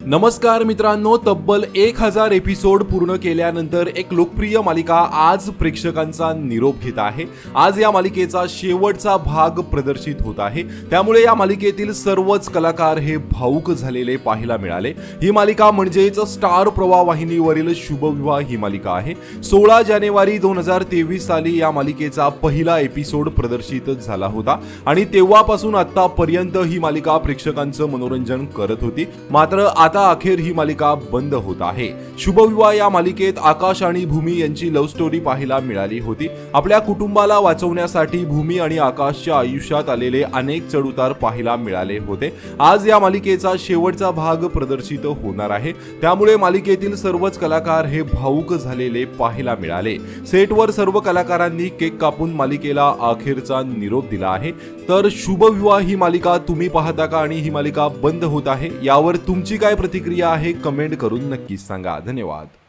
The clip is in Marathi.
नमस्कार मित्रांनो, तब्बल 1000 एपिसोड पूर्ण केल्यानंतर एक लोकप्रिय मालिका आज प्रेक्षकांचा निरोप घेत आहे। आज या मालिकेचा शेवटचा भाग प्रदर्शित होत आहे, त्यामुळे या मालिकेतील सर्वच कलाकार हे भावुक झालेले पाहायला मिळाले। ही मालिका म्हणजेच स्टार प्रवाह वाहिनीवरील शुभविवाह ही मालिका आहे। 16 जानेवारी 2023 साली या मालिकेचा पहिला एपिसोड प्रदर्शित झाला होता आणि तेव्हापासून आतापर्यंत ही मालिका प्रेक्षकांचं मनोरंजन करत होती। मात्र आता अखेर ही मालिका बंद होत आहे। शुभविवाह या मालिकेत आकाश आणि भूमी यांची लव्ह स्टोरी पाहायला मिळाली होती। आपल्या कुटुंबाला वाचवण्यासाठी भूमी आणि आकाशच्या आयुष्यात आलेले अनेक चढउतार पाहायला मिळाले होते। आज या मालिकेचा शेवटचा भाग प्रदर्शित होणार आहे, त्यामुळे मालिकेतील सर्वच कलाकार हे भावुक झालेले पाहायला मिळाले। सेटवर सर्व कलाकारांनी केक कापून मालिकेला अखेरचा निरोप दिला आहे। तर शुभविवाह ही मालिका तुम्ही पाहता का आणि ही मालिका बंद होत आहे यावर तुमची काय प्रतिक्रिया आहे कमेंट करून नक्कीच सांगा। धन्यवाद।